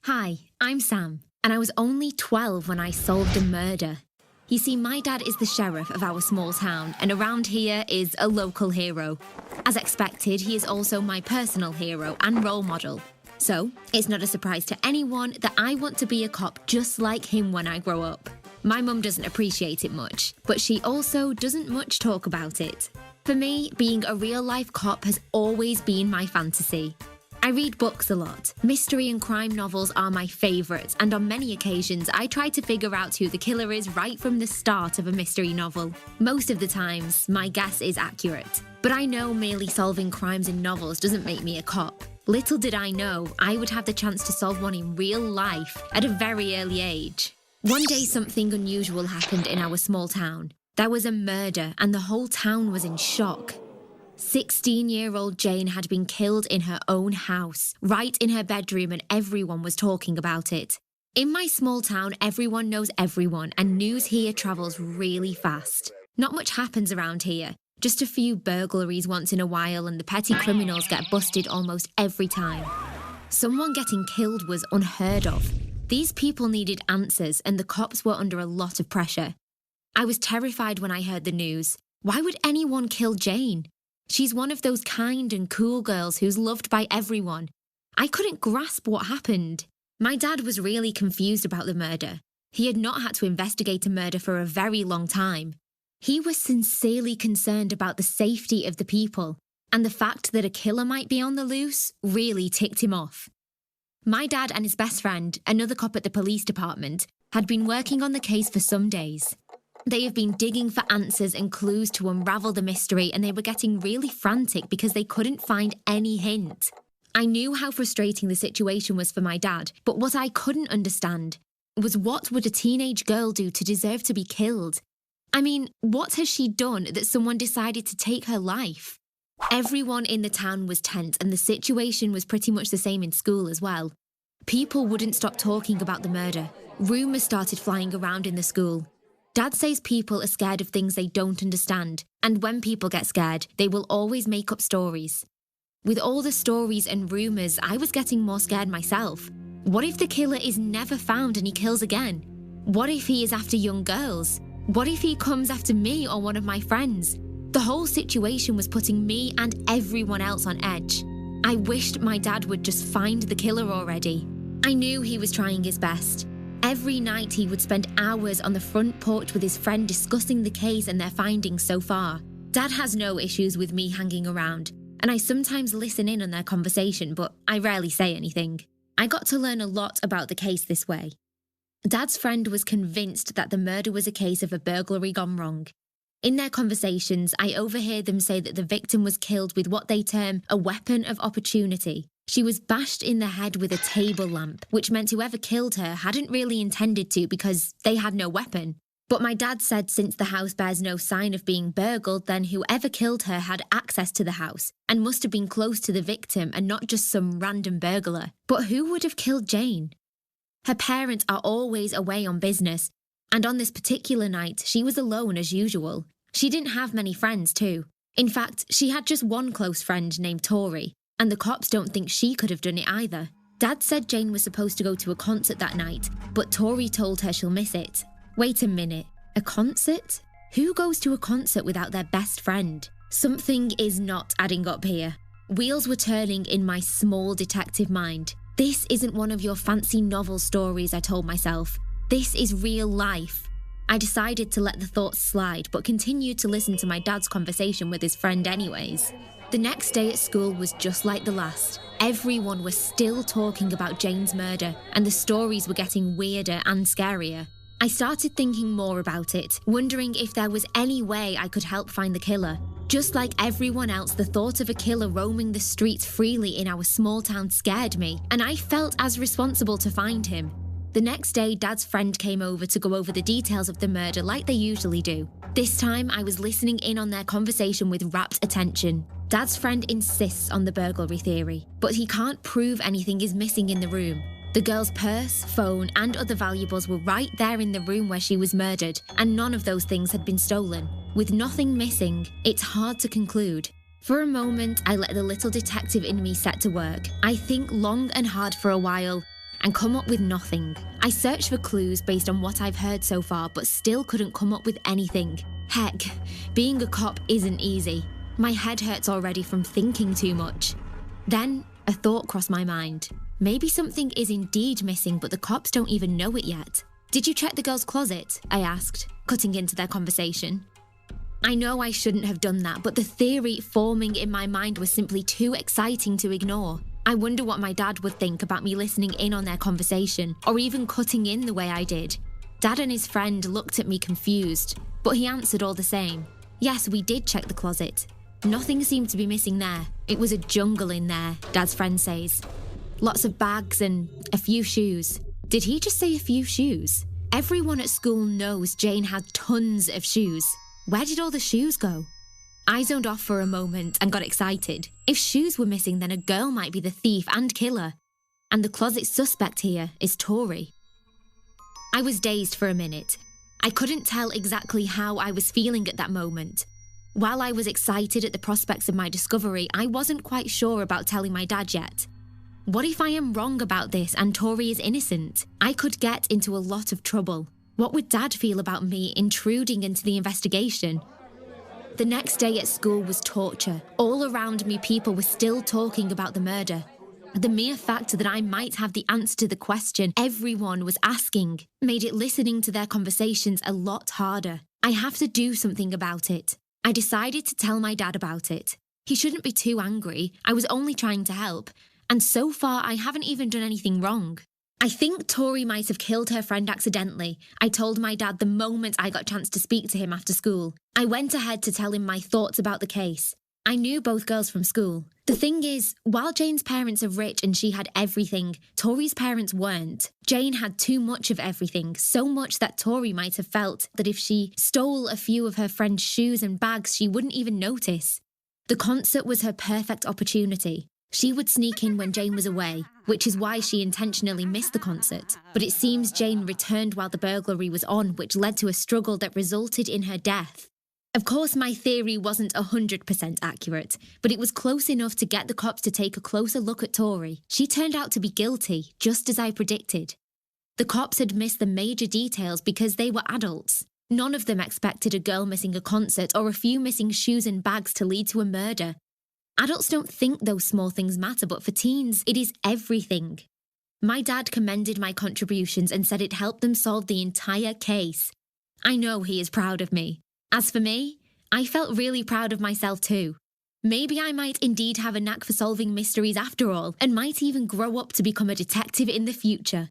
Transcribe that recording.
Hi, I'm Sam, and I was only 12 when I solved a murder. You see, my dad is the sheriff of our small town, and around here is a local hero. As expected, he is also my personal hero and role model. So, it's not a surprise to anyone that I want to be a cop just like him when I grow up. My mum doesn't appreciate it much, but she also doesn't much talk about it. For me, being a real-life cop has always been my fantasy. I read books a lot. Mystery and crime novels are my favourites, and on many occasions I try to figure out who the killer is right from the start of a mystery novel. Most of the times, my guess is accurate. But I know merely solving crimes in novels doesn't make me a cop. Little did I know I would have the chance to solve one in real life at a very early age. One day something unusual happened in our small town. There was a murder and the whole town was in shock. 16-year-old Jane had been killed in her own house, right in her bedroom, and everyone was talking about it. In my small town, everyone knows everyone, and news here travels really fast. Not much happens around here. Just a few burglaries once in a while, and the petty criminals get busted almost every time. Someone getting killed was unheard of. These people needed answers, and the cops were under a lot of pressure. I was terrified when I heard the news. Why would anyone kill Jane? She's one of those kind and cool girls who's loved by everyone. I couldn't grasp what happened. My dad was really confused about the murder. He had not had to investigate a murder for a very long time. He was sincerely concerned about the safety of the people, and the fact that a killer might be on the loose really ticked him off. My dad and his best friend, another cop at the police department, had been working on the case for some days. They have been digging for answers and clues to unravel the mystery, and they were getting really frantic because they couldn't find any hint. I knew how frustrating the situation was for my dad, but what I couldn't understand was what would a teenage girl do to deserve to be killed? I mean, what has she done that someone decided to take her life? Everyone in the town was tense, and the situation was pretty much the same in school as well. People wouldn't stop talking about the murder. Rumours started flying around in the school. Dad says people are scared of things they don't understand, and when people get scared, they will always make up stories. With all the stories and rumours, I was getting more scared myself. What if the killer is never found and he kills again? What if he is after young girls? What if he comes after me or one of my friends? The whole situation was putting me and everyone else on edge. I wished my dad would just find the killer already. I knew he was trying his best. Every night he would spend hours on the front porch with his friend discussing the case and their findings so far. Dad has no issues with me hanging around, and I sometimes listen in on their conversation, but I rarely say anything. I got to learn a lot about the case this way. Dad's friend was convinced that the murder was a case of a burglary gone wrong. In their conversations, I overheard them say that the victim was killed with what they term a weapon of opportunity. She was bashed in the head with a table lamp, which meant whoever killed her hadn't really intended to because they had no weapon. But my dad said since the house bears no sign of being burgled, then whoever killed her had access to the house and must have been close to the victim and not just some random burglar. But who would have killed Jane? Her parents are always away on business, and on this particular night, she was alone as usual. She didn't have many friends too. In fact, she had just one close friend named Tori, and the cops don't think she could have done it either. Dad said Jane was supposed to go to a concert that night, but Tori told her she'll miss it. Wait a minute, a concert? Who goes to a concert without their best friend? Something is not adding up here. Wheels were turning in my small detective mind. This isn't one of your fancy novel stories, I told myself. This is real life. I decided to let the thoughts slide, but continued to listen to my dad's conversation with his friend anyways. The next day at school was just like the last. Everyone was still talking about Jane's murder, and the stories were getting weirder and scarier. I started thinking more about it, wondering if there was any way I could help find the killer. Just like everyone else, the thought of a killer roaming the streets freely in our small town scared me, and I felt as responsible to find him. The next day, Dad's friend came over to go over the details of the murder like they usually do. This time, I was listening in on their conversation with rapt attention. Dad's friend insists on the burglary theory, but he can't prove anything is missing in the room. The girl's purse, phone, and other valuables were right there in the room where she was murdered, and none of those things had been stolen. With nothing missing, it's hard to conclude. For a moment, I let the little detective in me set to work. I think long and hard for a while, and come up with nothing. I searched for clues based on what I've heard so far, but still couldn't come up with anything. Heck, being a cop isn't easy. My head hurts already from thinking too much. Then, a thought crossed my mind. Maybe something is indeed missing, but the cops don't even know it yet. Did you check the girl's closet? I asked, cutting into their conversation. I know I shouldn't have done that, but the theory forming in my mind was simply too exciting to ignore. I wonder what my dad would think about me listening in on their conversation, or even cutting in the way I did. Dad and his friend looked at me confused, but he answered all the same. Yes, we did check the closet. Nothing seemed to be missing there. It was a jungle in there, Dad's friend says. Lots of bags and a few shoes. Did he just say a few shoes? Everyone at school knows Jane had tons of shoes. Where did all the shoes go? I zoned off for a moment and got excited. If shoes were missing, then a girl might be the thief and killer. And the closet suspect here is Tori. I was dazed for a minute. I couldn't tell exactly how I was feeling at that moment. While I was excited at the prospects of my discovery, I wasn't quite sure about telling my dad yet. What if I am wrong about this and Tori is innocent? I could get into a lot of trouble. What would Dad feel about me intruding into the investigation? The next day at school was torture. All around me, people were still talking about the murder. The mere fact that I might have the answer to the question everyone was asking made it listening to their conversations a lot harder. I have to do something about it. I decided to tell my dad about it. He shouldn't be too angry. I was only trying to help. And so far, I haven't even done anything wrong. I think Tori might have killed her friend accidentally. I told my dad the moment I got a chance to speak to him after school. I went ahead to tell him my thoughts about the case. I knew both girls from school. The thing is, while Jane's parents are rich and she had everything, Tori's parents weren't. Jane had too much of everything, so much that Tori might have felt that if she stole a few of her friend's shoes and bags, she wouldn't even notice. The concert was her perfect opportunity. She would sneak in when Jane was away, which is why she intentionally missed the concert. But it seems Jane returned while the burglary was on, which led to a struggle that resulted in her death. Of course, my theory wasn't 100% accurate, but it was close enough to get the cops to take a closer look at Tori. She turned out to be guilty, just as I predicted. The cops had missed the major details because they were adults. None of them expected a girl missing a concert or a few missing shoes and bags to lead to a murder. Adults don't think those small things matter, but for teens, it is everything. My dad commended my contributions and said it helped them solve the entire case. I know he is proud of me. As for me, I felt really proud of myself too. Maybe I might indeed have a knack for solving mysteries after all, and might even grow up to become a detective in the future.